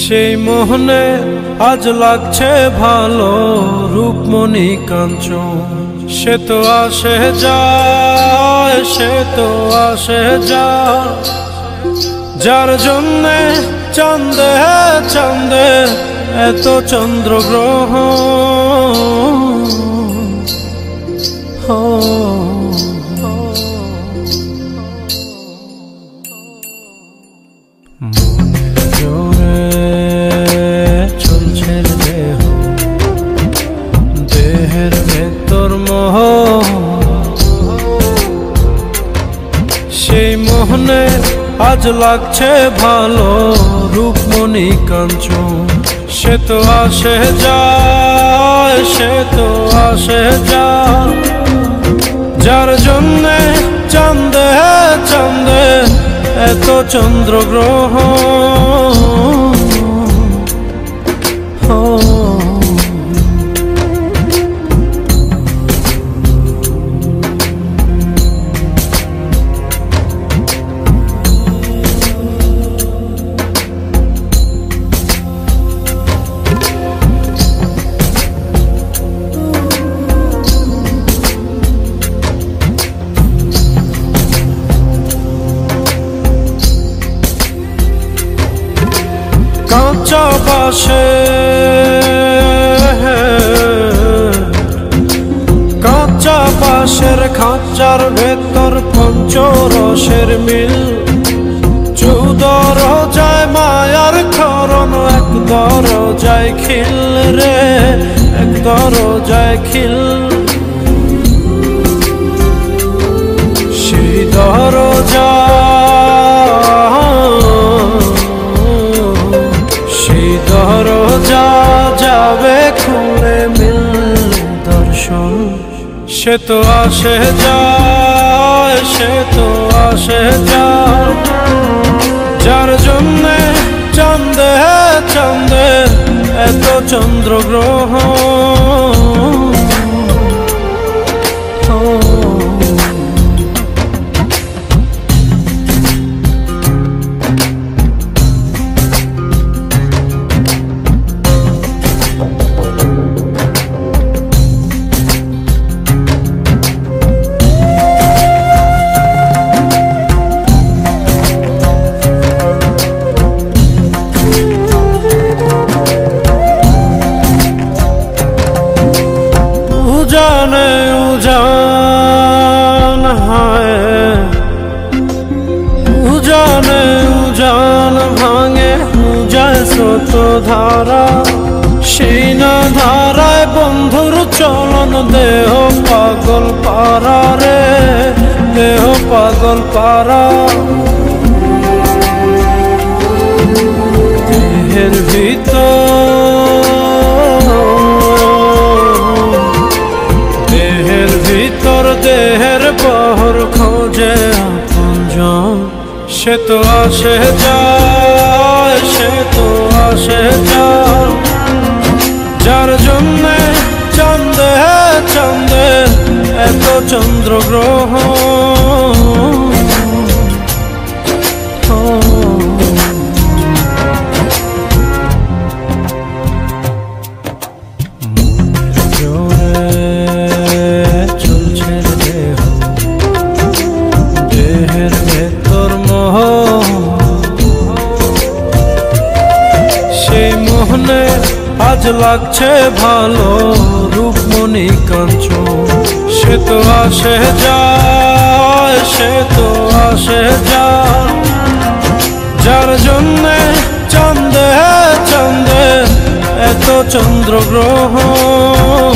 সেই মোহনে আজ লাগছে ভালো রূপমণি কাঞ্চন। সে তো আসে যায়, সে তো আসে যায়, যার জন্যে চাঁদে চাঁদে এত চন্দ্রগ্রহণ। দেহের ভেতর মোহ, সেই মোহনে আজ লাগছে ভালো রূপমণি কাঞ্চন। সে তো আসে যায়, সে তো আসে যায়, যার জন্যে চাঁদে চাঁদে এত চন্দ্রগ্রহণ। কাঁচা বাসে কাঁচা বাসের খাঁচার ভেতর পঞ্চরসের মিল। চৌদর যায় মায়ার খরণ, এক দর যায় খিল রে, এক দর যায় খিল। সেই দর দরজা যাবে খুলে মিললে দর্শন। সে তো আসে যায়, সে তো আসে যায়, যার জন্যে চাঁদে চাঁদে এত চন্দ্রগ্রহণ। उजाने उजान हाय, उजाने उजान भांगे उजाय स्रोत धारा। সেই না ধারায় বন্ধুর চলন, দেহ পাগল পারা রে, দেহ পাগল পারা। দেহের ভিতর দেহের বহর খোঁজে আপনজন। সে তো আসে যায়, সে তো আসে যায়, যার জন্যে চাঁদে চাঁদে এত চন্দ্রগ্রহণ। আজ লাগছে ভালো রূপমণি কাঞ্চন। সে তো আসে যায়, সে তো আসে যায়, যার জন্যে চাঁদে চাঁদে এত চন্দ্রগ্রহণ।